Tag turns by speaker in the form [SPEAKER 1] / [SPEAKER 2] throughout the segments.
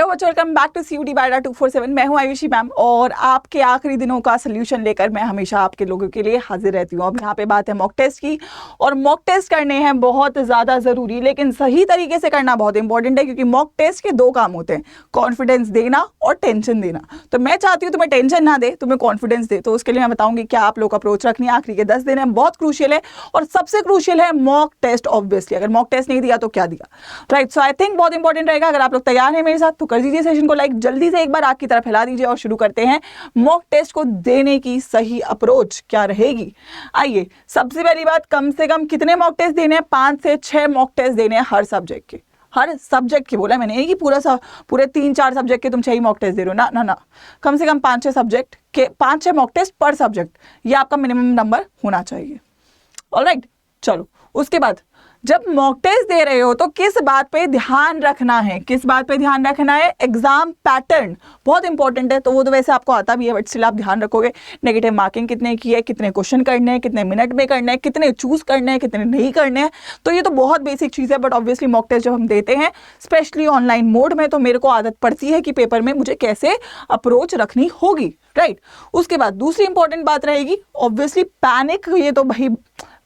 [SPEAKER 1] Hello बच्चों, welcome back to CUET बायडा 247। मैं हूं आयुषी मैम और आपके आखिरी दिनों का सोल्यूशन लेकर मैं हमेशा आपके लोगों के लिए हाजिर रहती हूं। अब यहाँ पे बात है मॉक टेस्ट की, और मॉक टेस्ट करने हैं बहुत ज़्यादा ज़रूरी, लेकिन सही तरीके से करना बहुत इंपॉर्टेंट है, क्योंकि मॉक टेस्ट के दो काम होते हैं, कॉन्फिडेंस देना और टेंशन देना। तो मैं चाहती हूँ तुम्हें टेंशन ना दे, तुम्हें कॉन्फिडेंस दे। तो उसके लिए मैं बताऊंगी क्या आप लोग का अप्रोच रखनी है। आखिरी के 10 दिन है, बहुत क्रूशियल है, और सबसे क्रूशियल है मॉक टेस्ट। ऑब्वियसली अगर मॉक टेस्ट नहीं दिया तो क्या दिया, राइट। सो आई थिंक बहुत इंपॉर्टेंट रहेगा। अगर आप लोग तैयार हैं मेरे साथ तो कर दीजिए सेशन को लाइक, जल्दी से एक बार आग की तरफ फैला दीजिए और शुरू करते हैं। मॉक टेस्ट को देने की सही अप्रोच क्या रहेगी। आइए, सबसे पहली बात, कम से कम कितने मॉक टेस्ट देने हैं? 5 से 6 मॉक टेस्ट देने हैं हर सब्जेक्ट के। हर सब्जेक्ट की बोला मैंने, कि पूरे 3-4 सब्जेक्ट के तुम 6 मॉक टेस्ट दे रहे हो ना, ना ना, कम से कम 5-6 सब्जेक्ट के 5-6 मॉक टेस्ट पर सब्जेक्ट, ये आपका मिनिमम नंबर होना चाहिए। ऑलराइट, चलो उसके बाद जब मॉक टेस्ट दे रहे हो तो किस बात पे ध्यान रखना है? किस बात पे ध्यान रखना है? एग्जाम पैटर्न बहुत इंपॉर्टेंट है। तो वो तो वैसे आपको आता भी है, बट स्टिल आप ध्यान रखोगे। नेगेटिव मार्किंग कितने की है, कितने क्वेश्चन करने हैं, कितने मिनट में करने हैं, कितने चूज करने हैं, कितने नहीं करने हैं। तो ये तो बहुत बेसिक चीज़ है, बट ऑब्वियसली मॉक टेस्ट जब हम देते हैं स्पेशली ऑनलाइन मोड में, तो मेरे को आदत पड़ती है कि पेपर में मुझे कैसे अप्रोच रखनी होगी, राइट। उसके बाद दूसरी इंपॉर्टेंट बात रहेगी ऑब्वियसली पैनिक। ये तो भाई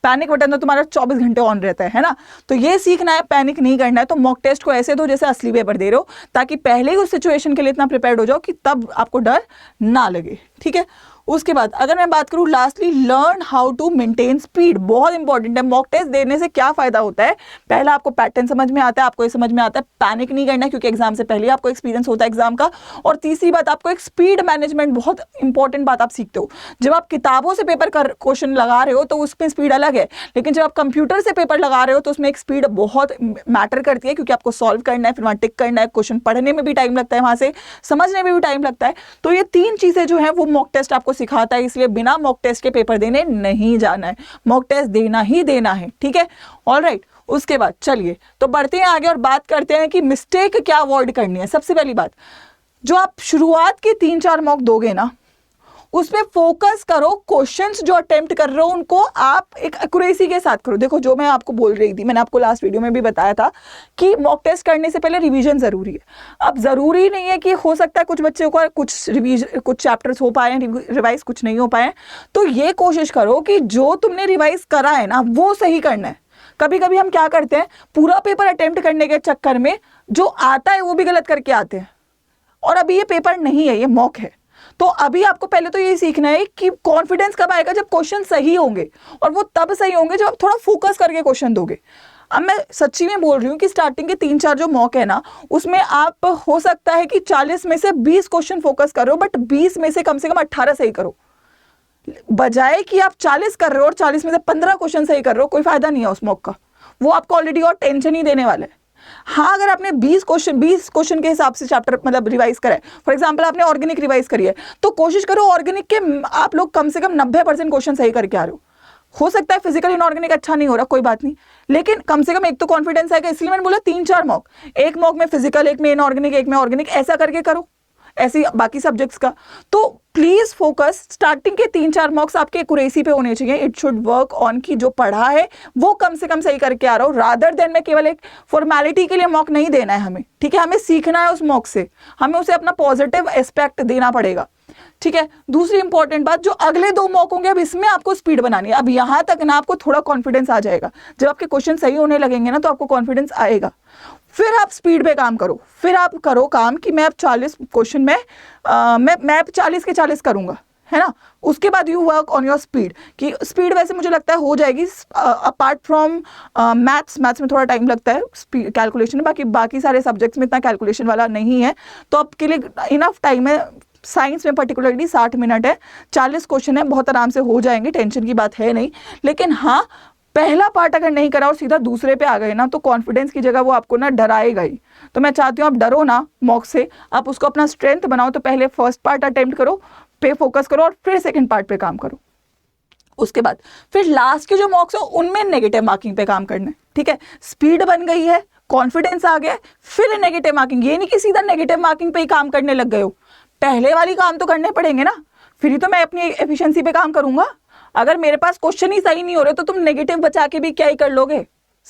[SPEAKER 1] पैनिक बटन तो तुम्हारा 24 घंटे ऑन रहता है ना। तो ये सीखना है, पैनिक नहीं करना है। तो मॉक टेस्ट को ऐसे दो जैसे असली पेपर दे रहे हो, ताकि पहले ही उस सिचुएशन के लिए इतना प्रिपेयर्ड हो जाओ कि तब आपको डर ना लगे, ठीक है। उसके बाद अगर मैं बात करूं lastly, learn how to maintain speed, बहुत इंपॉर्टेंट है। मॉक टेस्ट देने से क्या फायदा होता है? पहला, आपको पैटर्न समझ में आता है, आपको ये समझ में आता है पैनिक नहीं करना है, क्योंकि एग्जाम से पहले आपको एक्सपीरियंस होता है एग्जाम का। और तीसरी बात, आपको एक स्पीड मैनेजमेंट, बहुत इंपॉर्टेंट बात आप सीखते हो। जब आप किताबों से पेपर क्वेश्चन लगा रहे हो तो उसमें स्पीड अलग है, लेकिन जब आप कंप्यूटर से पेपर लगा रहे हो तो उसमें एक स्पीड बहुत मैटर करती है, क्योंकि आपको सॉल्व करना है, फिर वहाँ टिक करना है, क्वेश्चन पढ़ने में भी टाइम लगता है, वहाँ से समझने में भी टाइम लगता है। तो ये 3 चीजें जो है वो मॉक टेस्ट आपको सिखाता है, इसलिए बिना मॉक टेस्ट के पेपर देने नहीं जाना है। मॉक टेस्ट देना ही देना है, ठीक है। ऑलराइट, उसके बाद चलिए तो बढ़ते हैं आगे और बात करते हैं कि मिस्टेक क्या अवॉइड करनी है। सबसे पहली बात, जो आप शुरुआत के 3-4 मॉक दोगे ना, उसमें फोकस करो। क्वेश्चंस जो अटेम्प्ट कर रहे हो उनको आप एक एक्यूरेसी के साथ करो। देखो, जो मैं आपको बोल रही थी, मैंने आपको लास्ट वीडियो में भी बताया था कि मॉक टेस्ट करने से पहले रिवीजन जरूरी है। अब जरूरी नहीं है कि हो सकता है कुछ बच्चों का कुछ चैप्टर्स हो पाए, रिवाइज कुछ नहीं हो पाए, तो ये कोशिश करो कि जो तुमने रिवाइज करा है ना वो सही करना है। कभी कभी हम क्या करते हैं, पूरा पेपर अटेम्प्ट करने के चक्कर में जो आता है वो भी गलत करके आते हैं। और अभी ये पेपर नहीं है, ये मॉक है। तो अभी आपको पहले तो ये सीखना है कि कॉन्फिडेंस कब आएगा, जब क्वेश्चन सही होंगे, और वो तब सही होंगे जब आप थोड़ा फोकस करके क्वेश्चन दोगे। अब मैं सच्ची में बोल रही हूँ कि स्टार्टिंग के 3-4 जो मॉक है ना, उसमें आप हो सकता है कि 40 में से 20 क्वेश्चन फोकस करो, बट 20 में से कम 18 सही करो। बजाय कि आप 40 कर रहे हो और 40 में से 15 क्वेश्चन सही कर रहे हो, कोई फायदा नहीं है उस मॉक का। वो आपको ऑलरेडी और टेंशन ही देने वाला है। हाँ, अगर आपने 20 क्वेश्चन के हिसाब से चैप्टर मतलब रिवाइज करा है, फॉर एग्जांपल आपने ऑर्गेनिक रिवाइज करी है, तो कोशिश करो ऑर्गेनिक के आप लोग कम से कम 90% क्वेश्चन सही करके आ रहे हो सकता है फिजिकल इनऑर्गेनिक अच्छा नहीं हो रहा, कोई बात नहीं, लेकिन कम से कम एक तो कॉन्फिडेंस आएगा। इसलिए मैंने बोला 3-4 मॉक, एक मॉक में फिजिकल, एक में इनऑर्गेनिक, एक में ऑर्गेनिक, ऐसा करके करो, ऐसी बाकी सब्जेक्ट्स का। तो प्लीज फोकस, स्टार्टिंग के 3-4 मॉक्स आपके एक्यूरेसी पे होने चाहिए। इट शुड वर्क ऑन की जो पढ़ा है वो कम से कम सही करके आ रहा हूं, रादर देन मैं केवल एक फॉर्मेलिटी के लिए मॉक नहीं देना है हमें, ठीक है। हमें सीखना है उस मॉक से, हमें उसे अपना पॉजिटिव एस्पेक्ट देना पड़ेगा, ठीक है। दूसरी इंपॉर्टेंट बात, जो अगले 2 मॉक होंगे, अब इसमें आपको स्पीड बनानी है। अब यहां तक ना आपको थोड़ा कॉन्फिडेंस आ जाएगा, जब आपके क्वेश्चन सही होने लगेंगे ना तो आपको कॉन्फिडेंस आएगा। फिर आप स्पीड पे काम करो, फिर आप करो काम कि मैं अब 40 क्वेश्चन में मैं 40 के 40 करूंगा, है ना। उसके बाद you work on your speed, कि स्पीड वैसे मुझे लगता है हो जाएगी। अपार्ट फ्रॉम मैथ्स में थोड़ा टाइम लगता है कैलकुलेशन में, बाकी सारे सब्जेक्ट्स में इतना कैलकुलेशन वाला नहीं है, तो आपके लिए इनफ टाइम है। साइंस में पर्टिकुलरली 60 मिनट है, 40 क्वेश्चन है, बहुत आराम से हो जाएंगे, टेंशन की बात है नहीं। लेकिन हाँ, पहला पार्ट अगर नहीं करा और सीधा दूसरे पे आ गए ना, तो कॉन्फिडेंस की जगह वो आपको ना डराएगा ही। तो मैं चाहती हूँ आप डरो ना मॉक से, आप उसको अपना स्ट्रेंथ बनाओ। तो पहले फर्स्ट पार्ट अटेम्प्ट करो, पे फोकस करो, और फिर सेकंड पार्ट पे काम करो। उसके बाद फिर लास्ट के जो मॉक्स हो उनमें नेगेटिव मार्किंग पे काम करना है, ठीक है। स्पीड बन गई है, कॉन्फिडेंस आ गया, फिर नेगेटिव मार्किंग। ये नहीं कि सीधा नेगेटिव मार्किंग पे ही काम करने लग गए हो, पहले वाली काम तो करने पड़ेंगे ना, फिर ही तो मैं अपनी एफिशिएंसी पे काम करूंगा। अगर मेरे पास क्वेश्चन ही सही नहीं हो रहे तो तुम नेगेटिव बचा के भी क्या ही कर लोगे,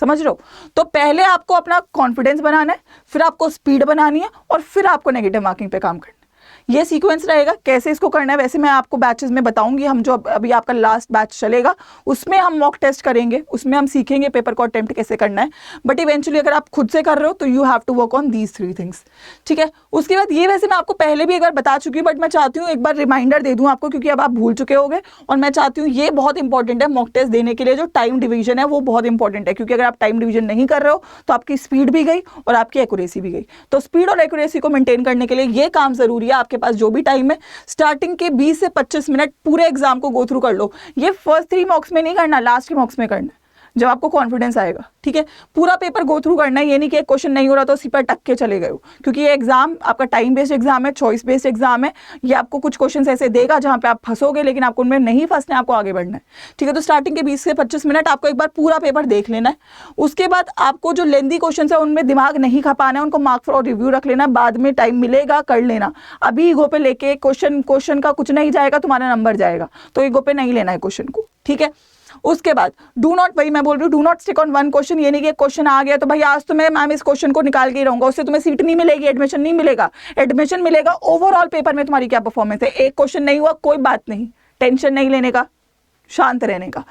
[SPEAKER 1] समझ रहे हो? तो पहले आपको अपना कॉन्फिडेंस बनाना है, फिर आपको स्पीड बनानी है और फिर आपको नेगेटिव मार्किंग पे काम करना है। ये सीक्वेंस रहेगा। कैसे इसको करना है वैसे मैं आपको बैचेस में बताऊंगी। हम जो अभी आपका लास्ट बैच चलेगा उसमें हम मॉक टेस्ट करेंगे, उसमें हम सीखेंगे पेपर को अटेम्प्ट कैसे करना है। बट इवेंचुअली अगर आप खुद से कर रहे हो तो you have to work on these 3 things, ठीक है। उसके बाद ये वैसे मैं आपको पहले भी एक बार बता चुकी हूँ, बट मैं चाहती हूँ एक बार रिमाइंडर दे दूँ आपको, क्योंकि अब आप भूल चुके होंगे। और मैं चाहती हूँ ये बहुत इंपॉर्टेंट है मॉक टेस्ट देने के लिए, जो टाइम डिवीजन है वो बहुत इंपॉर्टेंट है, क्योंकि अगर आप टाइम डिवीजन नहीं कर रहे हो तो आपकी स्पीड भी गई और आपकी एक्यूरेसी भी गई। तो स्पीड और एक्यूरेसी को मेंटेन करने के लिए ये काम जरूरी है। आपके पास जो भी टाइम है, स्टार्टिंग के 20 से 25 मिनट पूरे एग्जाम को गो थ्रू कर लो। ये फर्स्ट 3 मॉक्स में नहीं करना, लास्ट के मॉक्स में करना है जब आपको कॉन्फिडेंस आएगा, ठीक है। पूरा पेपर गो थ्रू करना है, ये नहीं कि एक क्वेश्चन नहीं हो रहा तो उसी पर टक के चले गए हो, क्योंकि ये एग्जाम आपका टाइम बेस्ड एग्जाम है, चॉइस बेस्ड एग्जाम है। ये आपको कुछ क्वेश्चन ऐसे देगा जहां पे आप फंसोगे, लेकिन आपको उनमें नहीं फंसना है, आपको आगे बढ़ना है, ठीक है। तो स्टार्टिंग के 20 से 25 मिनट आपको एक बार पूरा पेपर देख लेना है। उसके बाद आपको जो लेंदी क्वेश्चन है उनमें दिमाग नहीं खपाना है, उनको मार्क फॉर रिव्यू रख लेना, बाद में टाइम मिलेगा कर लेना। अभी ईगो पे लेके क्वेश्चन का कुछ नहीं जाएगा, तुम्हारा नंबर जाएगा, तो ईगो पे नहीं लेना है क्वेश्चन को, ठीक है। उसके बाद डू नॉट, वही मैं बोल रही हूँ, do not stick on one question. ये नहीं कि एक क्वेश्चन आ गया तो भाई आज तो मैम इस क्वेश्चन को निकाल के ही रहूंगा, उससे तुम्हें सीट नहीं मिलेगी, एडमिशन नहीं मिलेगा। एडमिशन मिलेगा ओवरऑल पेपर में तुम्हारी क्या परफॉर्मेंस है। एक क्वेश्चन नहीं हुआ कोई बात नहीं, टेंशन नहीं लेने का, शांत रहने का,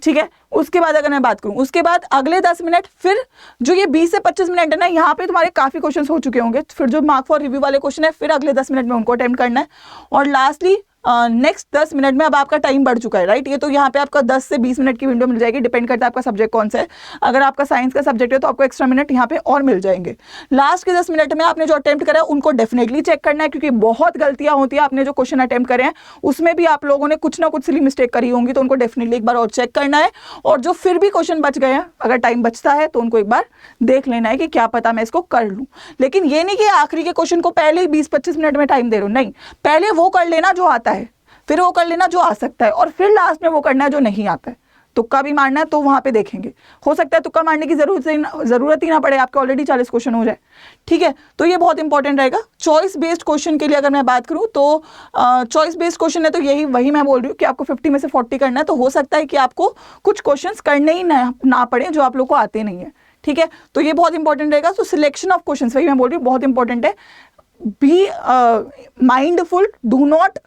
[SPEAKER 1] ठीक है। उसके बाद अगर मैं बात करूं, उसके बाद अगले 10 मिनट, फिर जो ये 20 से 25 मिनट है ना, यहाँ पे तुम्हारे काफी क्वेश्चंस हो चुके होंगे। फिर जो मार्क फॉर रिव्यू वाले क्वेश्चन है, फिर अगले 10 मिनट में उनको अटेम्प्ट करना है। और लास्टली नेक्स्ट 10 मिनट में अब आपका टाइम बढ़ चुका है, राइट। ये तो यहाँ पे आपका 10 से 20 मिनट की विंडो मिल जाएगी, डिपेंड करता है आपका सब्जेक्ट कौन सा है। अगर आपका साइंस का सब्जेक्ट है तो आपको एक्स्ट्रा मिनट यहाँ पे और मिल जाएंगे। लास्ट के 10 मिनट में आपने जो अटेम्प्ट करा है उनको डेफिनेटली चेक करना है, क्योंकि बहुत गलतियां होती है। आपने जो क्वेश्चन अटेम्प्ट करे हैं उसमें भी आप लोगों ने कुछ ना कुछ सिली मिस्टेक करी होंगी, तो उनको डेफिनेटली एक बार और चेक करना है। और जो फिर भी क्वेश्चन बच गए हैं, अगर टाइम बचता है तो उनको एक बार देख लेना है कि क्या पता मैं इसको कर लूँ। लेकिन ये नहीं कि आखिरी के क्वेश्चन को पहले ही 20-25 मिनट में टाइम दे रहा हूँ, नहीं। पहले वो कर लेना जो आता है, फिर वो कर लेना जो आ सकता है, और फिर लास्ट में वो करना है जो नहीं आता है। तुक्का भी मारना है तो वहां पे देखेंगे, हो सकता है तुक्का मारने की जरूरत ही ना पड़े, आपके ऑलरेडी 40 क्वेश्चन हो जाए, ठीक है। तो ये बहुत इंपॉर्टेंट रहेगा। चॉइस बेस्ड क्वेश्चन के लिए अगर मैं बात करूं तो चॉइस बेस्ड क्वेश्चन है तो वही मैं बोल रही हूँ कि आपको 50 में से 40 करना है। तो हो सकता है कि आपको कुछ क्वेश्चन करने ही ना पड़े जो आप लोग को आते नहीं है, ठीक है। तो ये बहुत इंपॉर्टेंट रहेगा। तो सिलेक्शन ऑफ क्वेश्चन, वही मैं बोल रही हूँ, बहुत इंपॉर्टेंट है। Be mindful, do not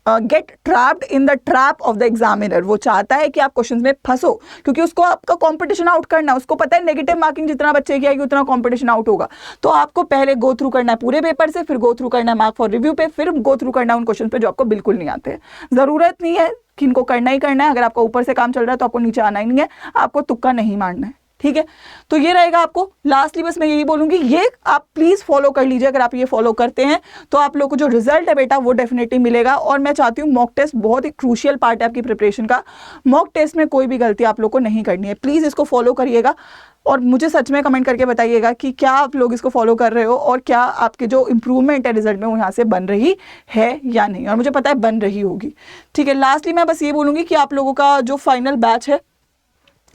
[SPEAKER 1] gate trapped in the trap of the examiner. वो चाहता है कि आप क्वेश्चंस में फंसो, क्योंकि उसको आपका कंपटीशन आउट करना है। उसको पता है नेगेटिव मार्किंग जितना बच्चे की आएगी उतना कंपटीशन आउट होगा। तो आपको पहले गो थ्रू करना है पूरे पेपर से, फिर गो थ्रू करना है मार्क फॉर रिव्यू पे, फिर गो थ्रू करना है उन क्वेश्चन पे जो आपको बिल्कुल नहीं आते हैं। जरूरत नहीं है कि इनको करना ही करना है। अगर आपका ऊपर से काम चल रहा है तो आपको नीचे आना ही नहीं है, आपको तुक्का नहीं मारना है, ठीक है। तो ये रहेगा आपको। लास्टली बस मैं यही बोलूंगी, ये आप प्लीज फॉलो कर लीजिए। अगर आप ये फॉलो करते हैं तो आप लोग को जो रिजल्ट है बेटा वो डेफिनेटली मिलेगा। और मैं चाहती हूँ मॉक टेस्ट बहुत ही क्रूशियल पार्ट है आपकी प्रिपरेशन का। मॉक टेस्ट में कोई भी गलती आप लोग को नहीं करनी है, प्लीज इसको फॉलो करिएगा। और मुझे सच में कमेंट करके बताइएगा कि क्या आप लोग इसको फॉलो कर रहे हो और क्या आपके जो इंप्रूवमेंट है रिजल्ट में वो यहाँ से बन रही है या नहीं। और मुझे पता है बन रही होगी, ठीक है। लास्टली मैं बस ये बोलूँगी कि आप लोगों का जो फाइनल बैच है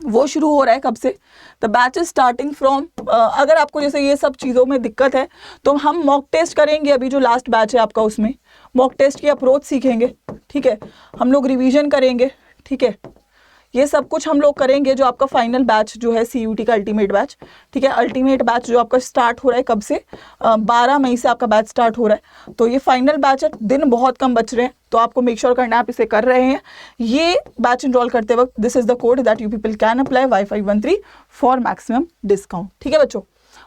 [SPEAKER 1] वो शुरू हो रहा है कब से। The batch is starting from, अगर आपको जैसे ये सब चीज़ों में दिक्कत है तो हम मॉक टेस्ट करेंगे। अभी जो लास्ट बैच है आपका उसमें मॉक टेस्ट की अप्रोच सीखेंगे, ठीक है। हम लोग रिवीजन करेंगे, ठीक है। ये सब कुछ हम लोग करेंगे। जो आपका फाइनल बैच जो है CUT का अल्टीमेट बैच, ठीक है। अल्टीमेट बैच जो आपका स्टार्ट हो रहा है कब से, 12 मई से आपका बैच स्टार्ट हो रहा है। तो ये फाइनल बैच है, दिन बहुत कम बच रहे हैं, तो आपको मेक श्योर करना है आप इसे कर रहे हैं। ये बैच इनरोल करते वक्त this is the code that you people can apply Wi-Fi 13 for maximum discount, ठीक है बच्चों।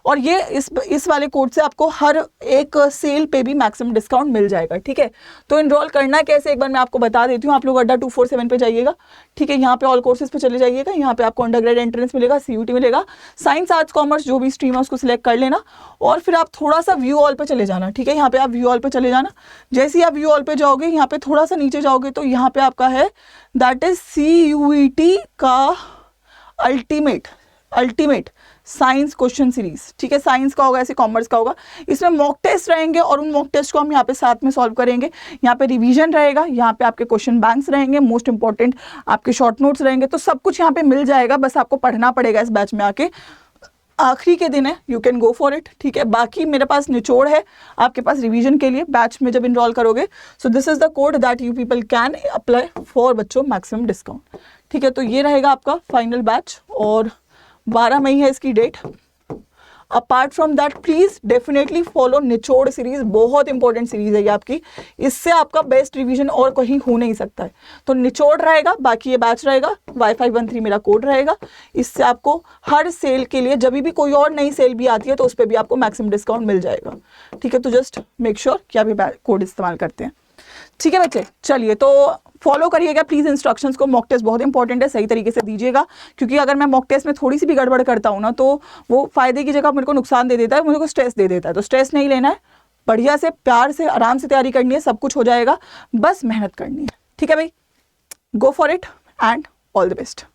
[SPEAKER 1] और ये इस वाले कोड से आपको हर एक सेल पे भी मैक्सिमम डिस्काउंट मिल जाएगा, ठीक है। तो इनरोल करना कैसे एक बार मैं आपको बता देती हूँ। आप लोग अड्डा 247 पे जाइएगा, ठीक है। यहाँ पे ऑल कोर्सेज पे चले जाइएगा। यहाँ पे आपको अंडरग्रेड एंट्रेंस मिलेगा, CUT मिलेगा, साइंस आर्ट्स कॉमर्स जो भी स्ट्रीम है उसको सिलेक्ट कर लेना। और फिर आप थोड़ा सा व्यू ऑल पे चले जाना, ठीक है। यहाँ पे आप व्यू ऑल पे चले जाना। जैसे ही आप व्यू ऑल पे जाओगे, यहाँ पे थोड़ा सा नीचे जाओगे तो यहाँ पे आपका है दैट इज CUET का अल्टीमेट साइंस क्वेश्चन सीरीज, ठीक है। साइंस का होगा, ऐसे कॉमर्स का होगा। इसमें मॉक टेस्ट रहेंगे और उन मॉक टेस्ट को हम यहाँ पे साथ में सॉल्व करेंगे। यहाँ पे रिवीजन रहेगा, यहाँ पे आपके क्वेश्चन बैंक्स रहेंगे, मोस्ट इंपॉर्टेंट आपके शॉर्ट नोट्स रहेंगे। तो सब कुछ यहाँ पे मिल जाएगा, बस आपको पढ़ना पड़ेगा इस बैच में आके। आखिरी के दिन है, you can go for it, ठीक है। बाकी मेरे पास निचोड़ है आपके पास रिवीजन के लिए बैच में जब इनरोल करोगे। So this is the code that you people can apply for बच्चों मैक्सिमम डिस्काउंट, ठीक है। तो ये रहेगा आपका फाइनल बैच। और 12 मई है इसकी date. Apart from that please definitely follow निचोड़ सीरीज, बहुत इंपॉर्टेंट सीरीज है ये आपकी, इससे आपका बेस्ट रिवीजन और कहीं हो नहीं सकता है। तो निचोड़ रहेगा, बाकी ये बैच रहेगा, Y513 मेरा कोड रहेगा। इससे आपको हर सेल के लिए जब भी कोई और नई सेल भी आती है तो उस पर भी आपको मैक्सिमम डिस्काउंट मिल जाएगा। ठीक है, तो जस्ट मेक श्योर कि आप ये कोड इस्तेमाल करते हैं। ठीक है बच्चे, चलिए तो फॉलो करिएगा प्लीज इंस्ट्रक्शंस को। मॉक टेस्ट बहुत इंपॉर्टेंट है, सही तरीके से दीजिएगा, क्योंकि अगर मैं मॉक टेस्ट में थोड़ी सी भी गड़बड़ करता हूँ ना तो वो फायदे की जगह मेरे को नुकसान दे देता है, मुझे को स्ट्रेस दे देता है। तो स्ट्रेस नहीं लेना है, बढ़िया से प्यार से आराम से तैयारी करनी है, सब कुछ हो जाएगा, बस मेहनत करनी है। ठीक है भाई, go for it and all the best.